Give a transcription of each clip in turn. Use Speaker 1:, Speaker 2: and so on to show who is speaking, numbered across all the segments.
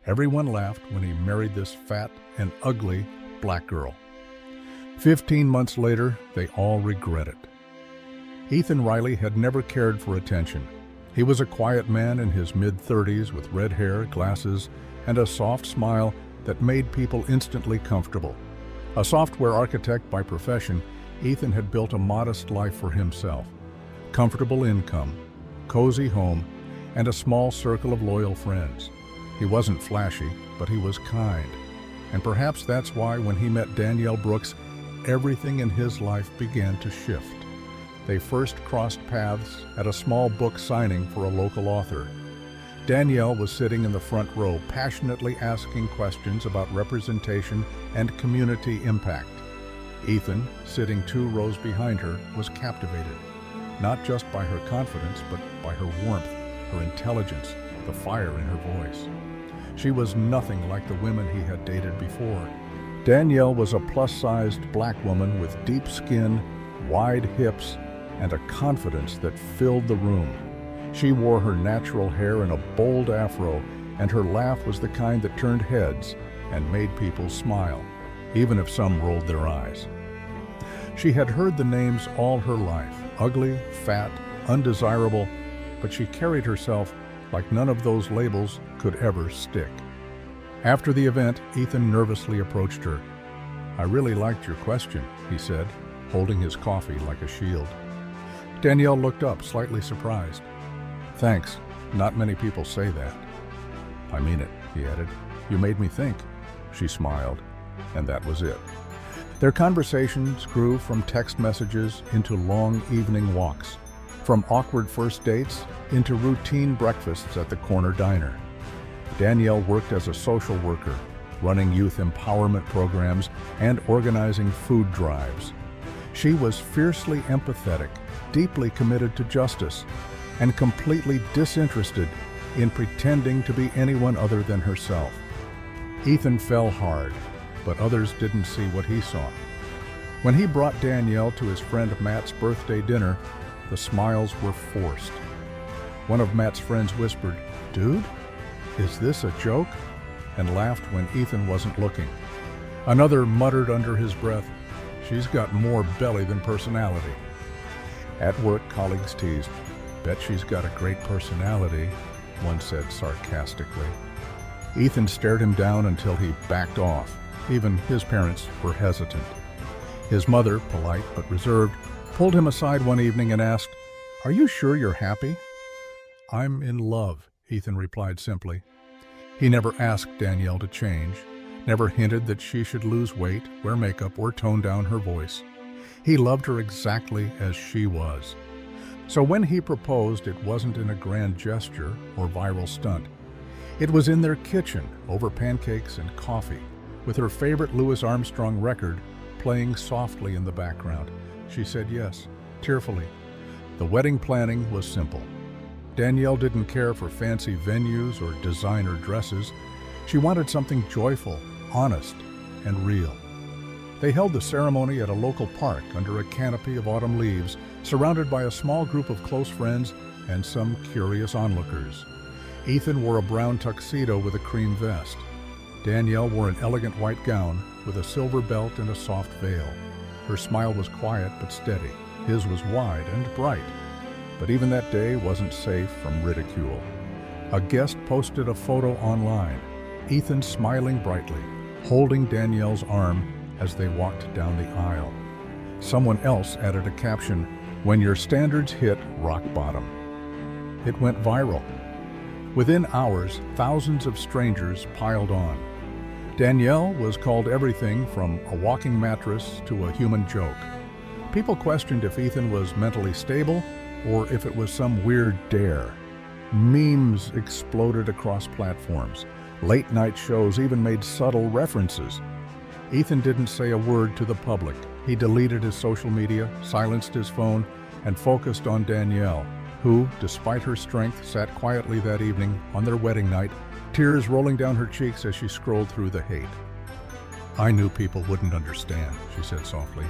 Speaker 1: Everyone laughed when he married this fat and ugly black girl. 15 months later, they all regret it. Ethan Riley had never cared for attention. He was a quiet man in his mid-30s with red hair, glasses, and a soft smile that made people instantly comfortable. A software architect by profession, Ethan had built a modest life for himself. Comfortable income, cozy home, and a small circle of loyal friends. He wasn't flashy, but he was kind. And perhaps that's why when he met Danielle Brooks, everything in his life began to shift. They first crossed paths at a small book signing for a local author. Danielle was sitting in the front row, passionately asking questions about representation and community impact. Ethan, sitting 2 rows behind her, was captivated, not just by her confidence, but by her warmth, her intelligence, the fire in her voice. She was nothing like the women he had dated before. Danielle was a plus-sized black woman with deep skin, wide hips, and a confidence that filled the room. She wore her natural hair in a bold afro, and her laugh was the kind that turned heads and made people smile, even if some rolled their eyes. She had heard the names all her life, ugly, fat, undesirable, but she carried herself like none of those labels could ever stick. After the event, Ethan nervously approached her. "I really liked your question," he said, holding his coffee like a shield. Danielle looked up, slightly surprised. "Thanks. Not many people say that." "I mean it," he added. "You made me think." She smiled, and that was it. Their conversations grew from text messages into long evening walks, from awkward first dates into routine breakfasts at the corner diner. Danielle worked as a social worker, running youth empowerment programs and organizing food drives. She was fiercely empathetic, deeply committed to justice, and completely disinterested in pretending to be anyone other than herself. Ethan fell hard, but others didn't see what he saw. When he brought Danielle to his friend Matt's birthday dinner, the smiles were forced. One of Matt's friends whispered, "Dude, is this a joke?" and laughed when Ethan wasn't looking. Another muttered under his breath, "She's got more belly than personality." At work, colleagues teased, "Bet she's got a great personality," one said sarcastically. Ethan stared him down until he backed off. Even his parents were hesitant. His mother, polite but reserved, pulled him aside one evening and asked, "Are you sure you're happy?" "I'm in love," Ethan replied simply. He never asked Danielle to change, never hinted that she should lose weight, wear makeup, or tone down her voice. He loved her exactly as she was. So when he proposed, it wasn't in a grand gesture or viral stunt. It was in their kitchen, over pancakes and coffee, with her favorite Louis Armstrong record playing softly in the background. She said yes, tearfully. The wedding planning was simple. Danielle didn't care for fancy venues or designer dresses. She wanted something joyful, honest, and real. They held the ceremony at a local park under a canopy of autumn leaves, surrounded by a small group of close friends and some curious onlookers. Ethan wore a brown tuxedo with a cream vest. Danielle wore an elegant white gown with a silver belt and a soft veil. Her smile was quiet but steady. His was wide and bright. But even that day wasn't safe from ridicule. A guest posted a photo online, Ethan smiling brightly, holding Danielle's arm as they walked down the aisle. Someone else added a caption, "When your standards hit rock bottom." It went viral. Within hours, thousands of strangers piled on. Danielle was called everything from a walking mattress to a human joke. People questioned if Ethan was mentally stable or if it was some weird dare. Memes exploded across platforms. Late-night shows even made subtle references. Ethan didn't say a word to the public. He deleted his social media, silenced his phone, and focused on Danielle, who, despite her strength, sat quietly that evening on their wedding night, tears rolling down her cheeks as she scrolled through the hate. "I knew people wouldn't understand," she said softly,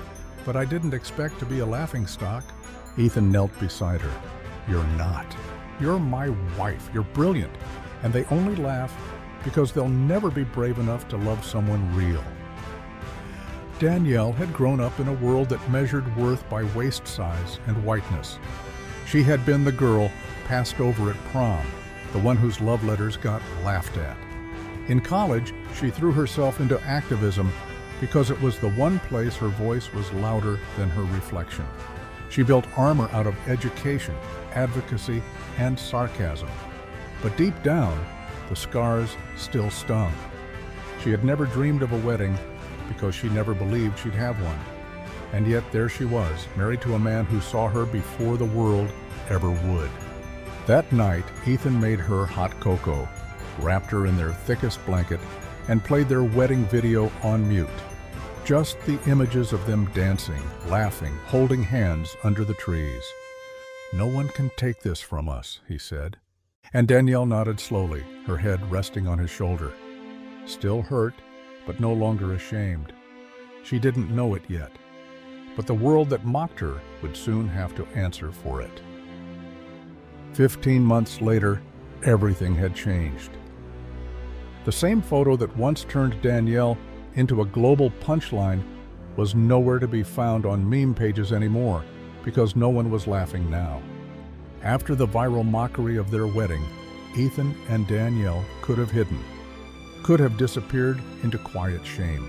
Speaker 1: "but I didn't expect to be a laughingstock." Ethan knelt beside her. "You're not. You're my wife. You're brilliant. And they only laugh because they'll never be brave enough to love someone real. Danielle had grown up in a world that measured worth by waist size and whiteness. She had been the girl passed over at prom, the one whose love letters got laughed at. In college, she threw herself into activism because it was the one place her voice was louder than her reflection. She built armor out of education, advocacy, and sarcasm. But deep down, the scars still stung. She had never dreamed of a wedding because she never believed she'd have one. And yet there she was, married to a man who saw her before the world ever would. That night, Ethan made her hot cocoa, wrapped her in their thickest blanket, and played their wedding video on mute. Just the images of them dancing, laughing, holding hands under the trees. "No one can take this from us," he said. And Danielle nodded slowly, her head resting on his shoulder. Still hurt, but no longer ashamed. She didn't know it yet, but the world that mocked her would soon have to answer for it. 15 months later, everything had changed. The same photo that once turned Danielle into a global punchline was nowhere to be found on meme pages anymore, because no one was laughing now. After the viral mockery of their wedding, Ethan and Danielle could have hidden, could have disappeared into quiet shame.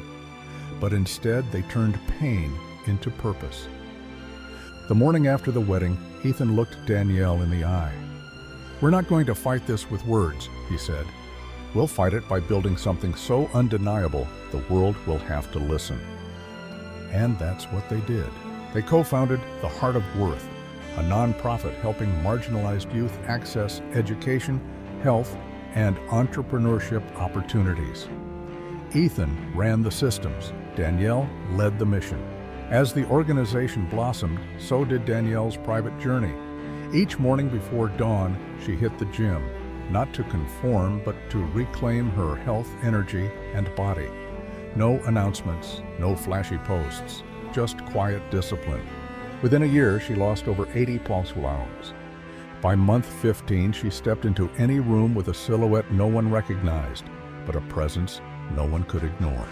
Speaker 1: But instead, they turned pain into purpose. The morning after the wedding, Ethan looked Danielle in the eye. "We're not going to fight this with words," he said. "We'll fight it by building something so undeniable the world will have to listen." And that's what they did. They co-founded The Heart of Worth, a nonprofit helping marginalized youth access education, health, and entrepreneurship opportunities. Ethan ran the systems. Danielle led the mission. As the organization blossomed, so did Danielle's private journey. Each morning before dawn, she hit the gym, not to conform, but to reclaim her health, energy, and body. No announcements, no flashy posts, just quiet discipline. Within a year, she lost over 80 pounds. By month 15, she stepped into any room with a silhouette no one recognized, but a presence no one could ignore.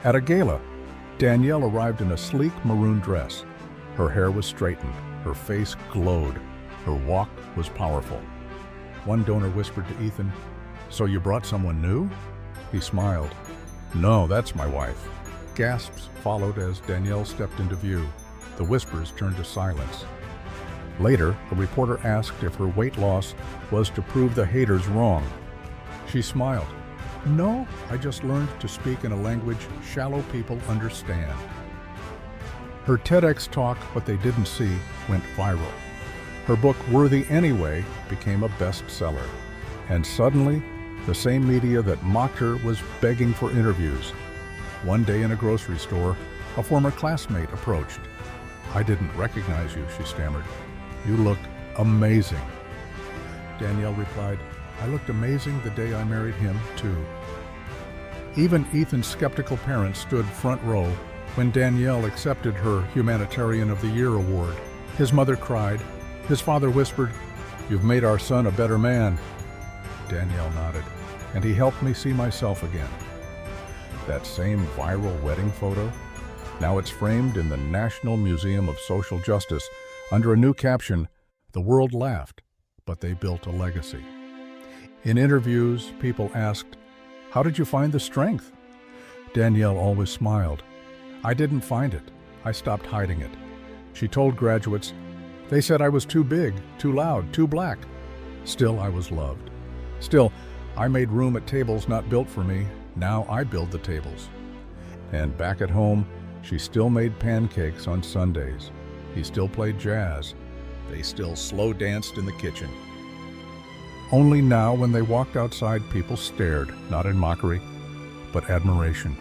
Speaker 1: At a gala, Danielle arrived in a sleek maroon dress. Her hair was straightened, her face glowed, her walk was powerful. One donor whispered to Ethan, "So you brought someone new?" He smiled. "No, that's my wife." Gasps followed as Danielle stepped into view. The whispers turned to silence. Later, a reporter asked if her weight loss was to prove the haters wrong. She smiled. "No, I just learned to speak in a language shallow people understand." Her TEDx talk, What They Didn't See, went viral. Her book, Worthy Anyway, became a bestseller. And suddenly, the same media that mocked her was begging for interviews. One day in a grocery store, a former classmate approached. "I didn't recognize you," she stammered. "You look amazing." Danielle replied, "I looked amazing the day I married him, too." Even Ethan's skeptical parents stood front row when Danielle accepted her Humanitarian of the Year award. His mother cried. His father whispered, "You've made our son a better man." Danielle nodded, and he helped me see myself again. That same viral wedding photo? Now it's framed in the National Museum of Social Justice under a new caption, "The world laughed, but they built a legacy." In interviews, people asked, "How did you find the strength?" Danielle always smiled. "I didn't find it. I stopped hiding it." She told graduates, "They said I was too big, too loud, too black. Still, I was loved. Still, I made room at tables not built for me. Now I build the tables." And back at home, she still made pancakes on Sundays. He still played jazz. They still slow danced in the kitchen. Only now, when they walked outside, people stared, not in mockery, but admiration.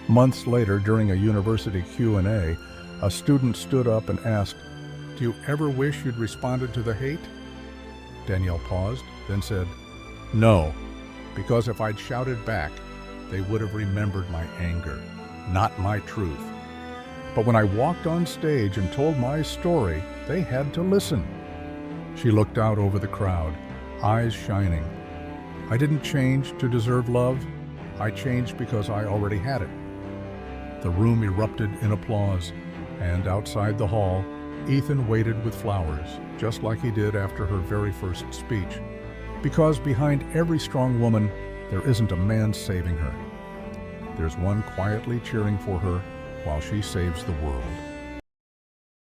Speaker 1: Months later, during a university Q&A, a student stood up and asked, "Do you ever wish you'd responded to the hate?" Danielle paused, then said, "No, because if I'd shouted back, they would have remembered my anger, not my truth. But when I walked on stage and told my story, they had to listen." She looked out over the crowd, eyes shining. I didn't change to deserve love. I changed because I already had it. The room erupted in applause, and outside the hall, Ethan waited with flowers, just like he did after her very first speech. Because behind every strong woman, there isn't a man saving her. There's one quietly cheering for her while she saves the world.